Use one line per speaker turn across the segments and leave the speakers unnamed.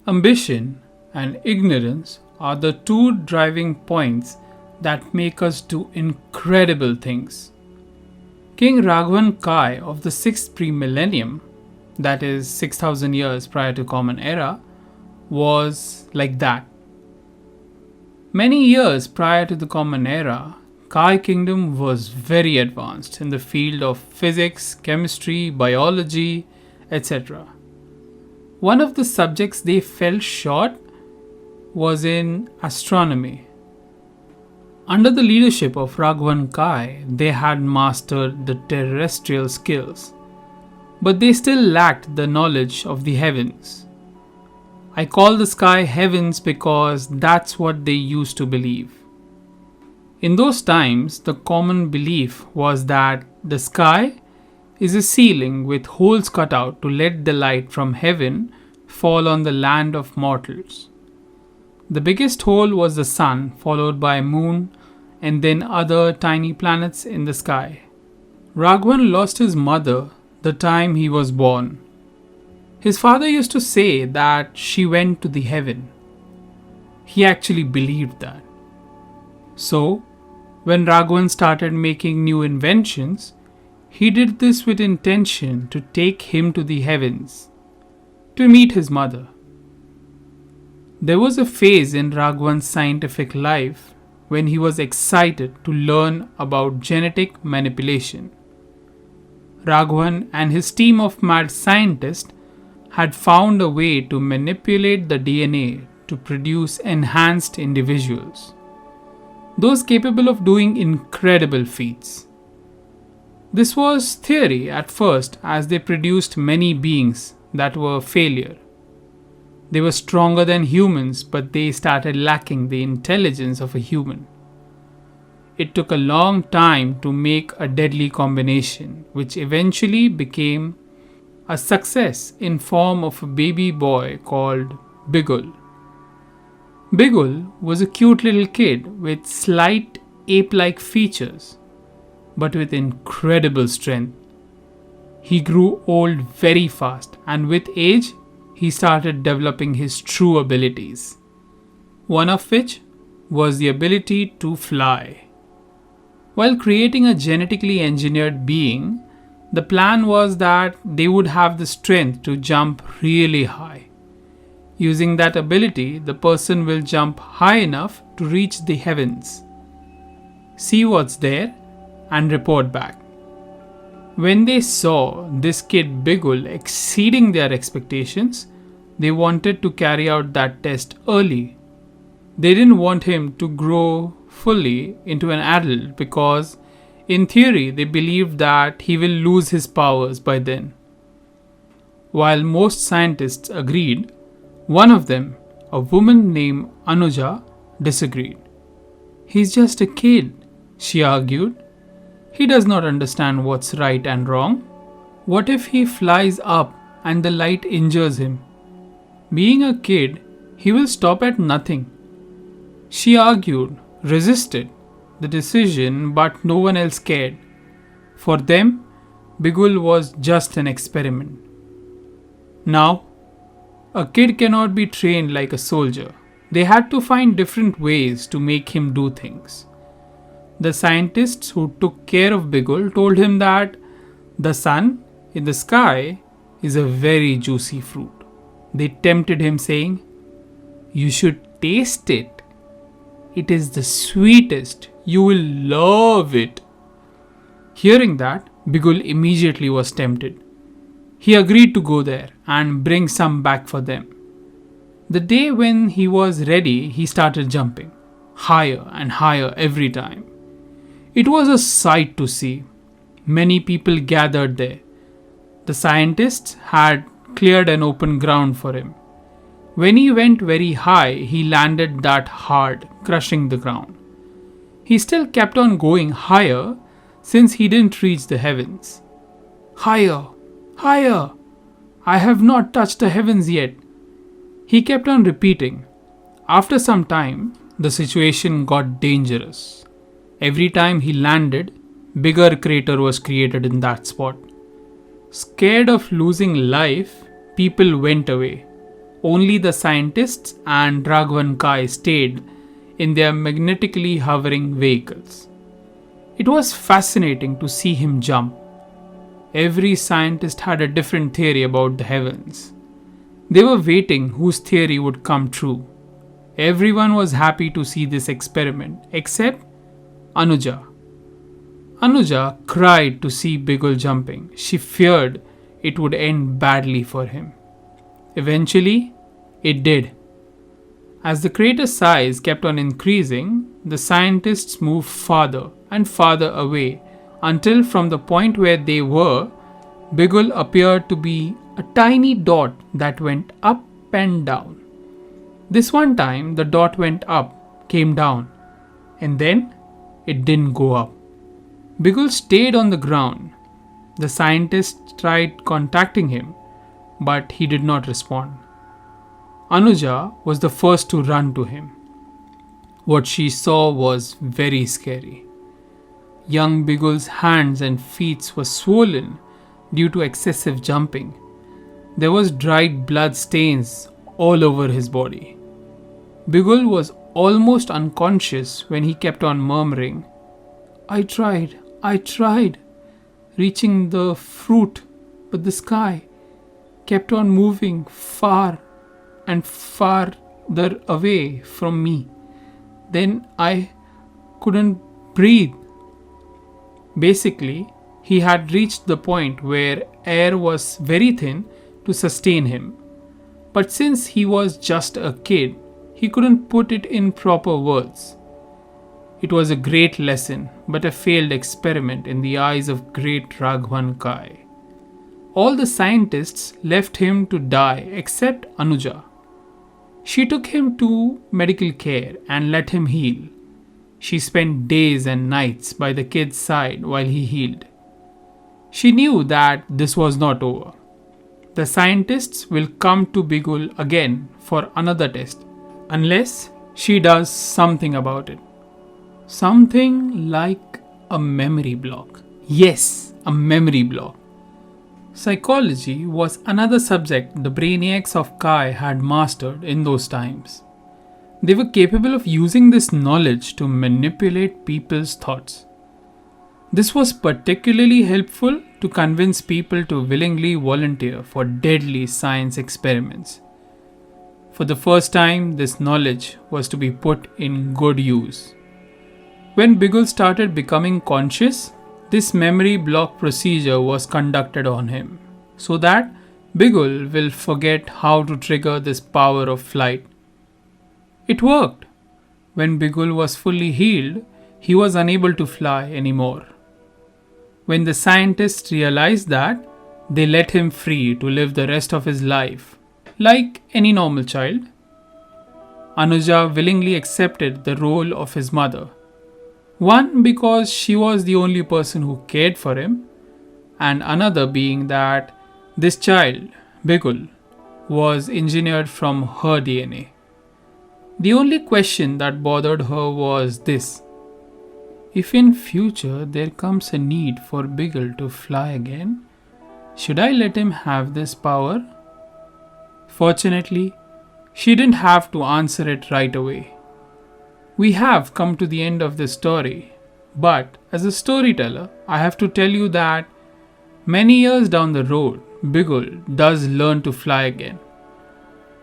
Ambition and ignorance are the two driving points that make us do incredible things. King Raghvan Kai of the 6th pre-millennium, that is 6000 years prior to Common Era, was like that. Many years prior to the Common Era, Kai Kingdom was very advanced in the field of physics, chemistry, biology, etc. One of the subjects they fell short was in astronomy. Under the leadership of Raghvan Kai, they had mastered the terrestrial skills, but they still lacked the knowledge of the heavens. I call the sky heavens because that's what they used to believe. In those times, the common belief was that the sky is a ceiling with holes cut out to let the light from heaven fall on the land of mortals. The biggest hole was the sun, followed by moon, and then other tiny planets in the sky. Raghvan lost his mother the time he was born. His father used to say that she went to the heaven. He actually believed that. So, when Raghvan started making new inventions, he did this with intention to take him to the heavens, to meet his mother. There was a phase in Raghvan's scientific life when he was excited to learn about genetic manipulation. Raghvan and his team of mad scientists had found a way to manipulate the DNA to produce enhanced individuals, those capable of doing incredible feats. This was theory at first, as they produced many beings that were a failure. They were stronger than humans, but they started lacking the intelligence of a human. It took a long time to make a deadly combination, which eventually became a success in form of a baby boy called Bigul. Bigul was a cute little kid with slight ape-like features, but with incredible strength. He grew old very fast, and with age, he started developing his true abilities, one of which was the ability to fly. While creating a genetically engineered being, the plan was that they would have the strength to jump really high. Using that ability, the person will jump high enough to reach the heavens, see what's there, and report back. When they saw this kid Bigul exceeding their expectations, they wanted to carry out that test early. They didn't want him to grow fully into an adult because, in theory, they believed that he will lose his powers by then. While most scientists agreed, one of them, a woman named Anuja, disagreed. "He's just a kid," she argued. "He does not understand what's right and wrong. What if he flies up and the light injures him? Being a kid, he will stop at nothing." She argued, resisted the decision, but no one else cared. For them, Bigul was just an experiment. Now, a kid cannot be trained like a soldier. They had to find different ways to make him do things. The scientists who took care of Bigul told him that the sun in the sky is a very juicy fruit. They tempted him, saying, "You should taste it. It is the sweetest. You will love it." Hearing that, Bigul immediately was tempted. He agreed to go there and bring some back for them. The day when he was ready, he started jumping, higher and higher every time. It was a sight to see. Many people gathered there. The scientists had cleared an open ground for him. When he went very high, he landed that hard, crushing the ground. He still kept on going higher since he didn't reach the heavens. "Higher, higher! I have not touched the heavens yet," he kept on repeating. After some time, the situation got dangerous. Every time he landed, bigger crater was created in that spot. Scared of losing life, people went away. only the scientists and Raghvan Kai stayed in their magnetically hovering vehicles. It was fascinating to see him jump. Every scientist had a different theory about the heavens. They were waiting whose theory would come true. Everyone was happy to see this experiment except Anuja. Anuja cried to see Bigul jumping. She feared it would end badly for him. Eventually, it did. As the crater's size kept on increasing, the scientists moved farther and farther away until from the point where they were, Bigul appeared to be a tiny dot that went up and down. This one time, the dot went up, came down, and then it didn't go up. Bigul stayed on the ground. The scientists tried contacting him, but he did not respond. Anuja was the first to run to him. What she saw was very scary. Young Bigul's hands and feet were swollen due to excessive jumping. There was dried blood stains all over his body. Bigul was almost unconscious when he kept on murmuring, I tried, reaching the fruit, but the sky kept on moving far and farther away from me. Then I couldn't breathe. Basically, he had reached the point where air was very thin to sustain him. But since he was just a kid, he couldn't put it in proper words. It was a great lesson, but a failed experiment in the eyes of great Raghvan Kai. All the scientists left him to die except Anuja. She took him to medical care and let him heal. She spent days and nights by the kid's side while he healed. She knew that this was not over. The scientists will come to Bigul again for another test, unless she does something about it. Something like a memory block. Yes, a memory block. Psychology was another subject the brainiacs of Kai had mastered in those times. They were capable of using this knowledge to manipulate people's thoughts. This was particularly helpful to convince people to willingly volunteer for deadly science experiments. For the first time, this knowledge was to be put in good use. When Bigul started becoming conscious, this memory block procedure was conducted on him, so that Bigul will forget how to trigger this power of flight. It worked. When Bigul was fully healed, he was unable to fly anymore. When the scientists realized that, they let him free to live the rest of his life, like any normal child. Anuja willingly accepted the role of his mother. One, because she was the only person who cared for him, and another being that this child, Bigul, was engineered from her DNA. The only question that bothered her was this: if in future there comes a need for Bigul to fly again, should I let him have this power? Fortunately, she didn't have to answer it right away. We have come to the end of this story, but as a storyteller, I have to tell you that many years down the road, Bigul does learn to fly again.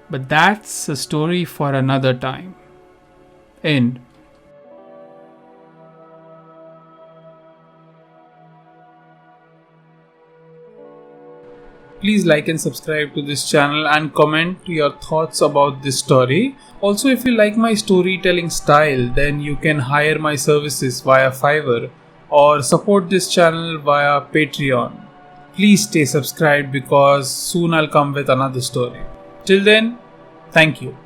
But that's a story for another time. End. Please like and subscribe to this channel and comment your thoughts about this story. Also, if you like my storytelling style, then you can hire my services via Fiverr or support this channel via Patreon. Please stay subscribed because soon I'll come with another story. Till then, thank you.